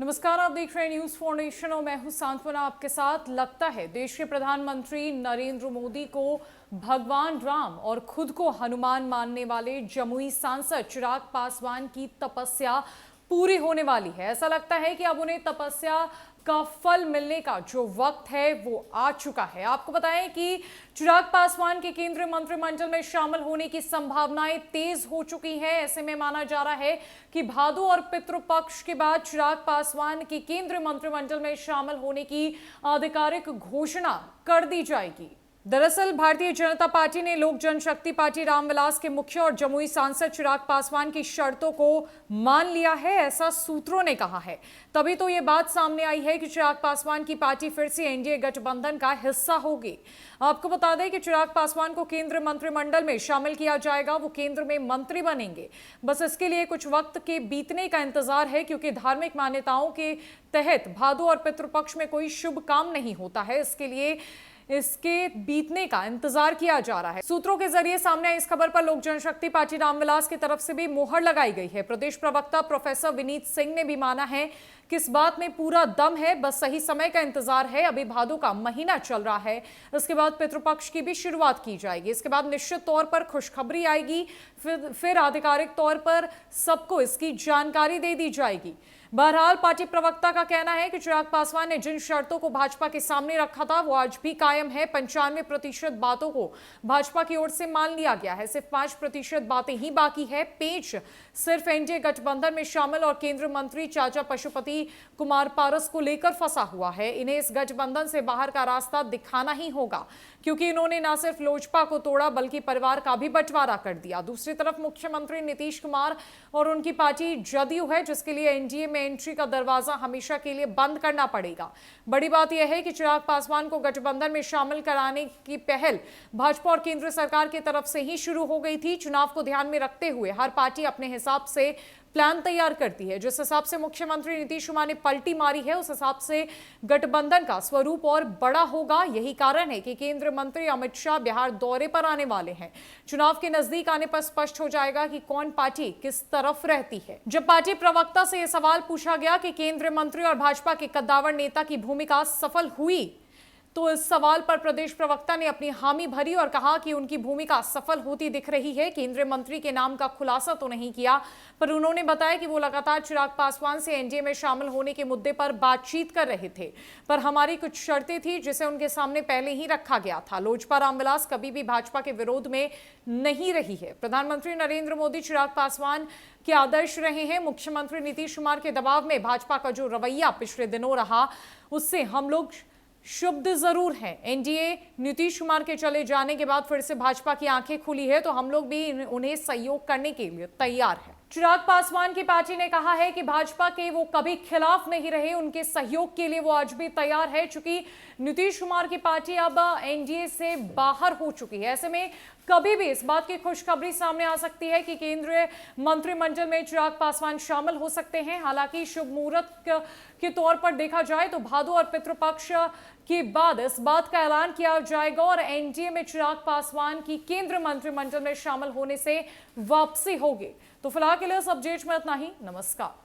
नमस्कार, आप देख रहे हैं न्यूज फाउंडेशन और मैं हूं सांत्वना आपके साथ। लगता है देश के प्रधानमंत्री नरेंद्र मोदी को भगवान राम और खुद को हनुमान मानने वाले जमुई सांसद चिराग पासवान की तपस्या पूरी होने वाली है। ऐसा लगता है कि अब उन्हें तपस्या का फल मिलने का जो वक्त है वो आ चुका है। आपको बताएं कि चिराग पासवान के केंद्रीय मंत्रिमंडल में शामिल होने की संभावनाएं तेज हो चुकी हैं। ऐसे में माना जा रहा है कि भादु और पितृपक्ष के बाद चिराग पासवान की केंद्रीय मंत्रिमंडल में शामिल होने की आधिकारिक घोषणा कर दी जाएगी। दरअसल भारतीय जनता पार्टी ने लोक जनशक्ति पार्टी रामविलास के मुखिया और जमुई सांसद चिराग पासवान की शर्तों को मान लिया है, ऐसा सूत्रों ने कहा है। तभी तो ये बात सामने आई है कि चिराग पासवान की पार्टी फिर से एनडीए गठबंधन का हिस्सा होगी। आपको बता दें कि चिराग पासवान को केंद्रीय मंत्रिमंडल में शामिल किया जाएगा, वो केंद्र में मंत्री बनेंगे। बस इसके लिए कुछ वक्त के बीतने का इंतजार है, क्योंकि धार्मिक मान्यताओं के तहत भादु और पितृपक्ष में कोई शुभ काम नहीं होता है। इसके लिए इसके बीतने का इंतजार किया जा रहा है। सूत्रों के जरिए सामने आई इस खबर पर लोक जनशक्ति पार्टी रामविलास की तरफ से भी मोहर लगाई गई है। प्रदेश प्रवक्ता प्रोफेसर विनीत सिंह ने भी माना है कि इस बात में पूरा दम है, बस सही समय का इंतजार है। अभी भादु का महीना चल रहा है, इसके बाद पितृपक्ष की भी शुरुआत की जाएगी। इसके बाद निश्चित तौर पर खुशखबरी आएगी, फिर आधिकारिक तौर पर सबको इसकी जानकारी दे दी जाएगी। बहरहाल पार्टी प्रवक्ता का कहना है कि चिराग पासवान ने जिन शर्तों को भाजपा के सामने रखा था वो आज भी कायम है। 95% बातों को भाजपा की ओर से मान लिया गया है, सिर्फ 5% बातें ही बाकी है। पेच सिर्फ एनडीए गठबंधन में शामिल और केंद्रीय मंत्री चाचा पशुपति कुमार पारस को लेकर फंसा हुआ है। इन्हें इस गठबंधन से बाहर का रास्ता दिखाना ही होगा, क्योंकि इन्होंने न सिर्फ लोजपा को तोड़ा बल्कि परिवार का भी बंटवारा कर दिया। दूसरी तरफ मुख्यमंत्री नीतीश कुमार और उनकी पार्टी जदयू है, जिसके लिए एनडीए में एंट्री का दरवाजा हमेशा के लिए बंद करना पड़ेगा। बड़ी बात यह है कि चिराग पासवान को गठबंधन में शामिल कराने की पहल भाजपा और केंद्र सरकार की तरफ से ही शुरू हो गई थी। चुनाव को ध्यान में रखते हुए हर पार्टी अपने हिसाब से प्लान तैयार करती है। जिस हिसाब से मुख्यमंत्री नीतीश कुमार ने पलटी मारी है, उस हिसाब से गठबंधन का स्वरूप और बड़ा होगा। यही कारण है कि केंद्रीय मंत्री अमित शाह बिहार दौरे पर आने वाले हैं। चुनाव के नजदीक आने पर स्पष्ट हो जाएगा कि कौन पार्टी किस तरफ रहती है। जब पार्टी प्रवक्ता से यह सवाल पूछा गया कि केंद्रीय मंत्री और भाजपा के कद्दावर नेता की भूमिका सफल हुई, तो इस सवाल पर प्रदेश प्रवक्ता ने अपनी हामी भरी और कहा कि उनकी भूमिका सफल होती दिख रही है। केंद्रीय मंत्री के नाम का खुलासा तो नहीं किया, पर उन्होंने बताया कि वो लगातार चिराग पासवान से एनडीए में शामिल होने के मुद्दे पर बातचीत कर रहे थे, पर हमारी कुछ शर्तें थी जिसे उनके सामने पहले ही रखा गया था। लोजपा रामविलास कभी भी भाजपा के विरोध में नहीं रही है। प्रधानमंत्री नरेंद्र मोदी चिराग पासवान के आदर्श रहे हैं। मुख्यमंत्री नीतीश कुमार के दबाव में भाजपा का जो रवैया पिछले दिनों रहा, उससे हम लोग शुभ जरूर है। एनडीए नीतीश कुमार के चले जाने के बाद फिर से भाजपा की आंखें खुली है, तो हम लोग भी उन्हें सहयोग करने के लिए तैयार है। चिराग पासवान की पार्टी ने कहा है कि भाजपा के वो कभी खिलाफ नहीं रहे, उनके सहयोग के लिए वो आज भी तैयार है। चूंकि नीतीश कुमार की पार्टी अब एनडीए से बाहर हो चुकी है, ऐसे में कभी भी इस बात की खुशखबरी सामने आ सकती है कि केंद्रीय मंत्रिमंडल में चिराग पासवान शामिल हो सकते हैं। हालांकि शुभ मुहूर्त के तौर पर देखा जाए तो भादु और पितृपक्ष के बाद इस बात का ऐलान किया जाएगा और एनडीए में चिराग पासवान की केंद्रीय मंत्रिमंडल में शामिल होने से वापसी होगी। तो फिलहाल के लिए इस अपडेट में इतना ही। नमस्कार।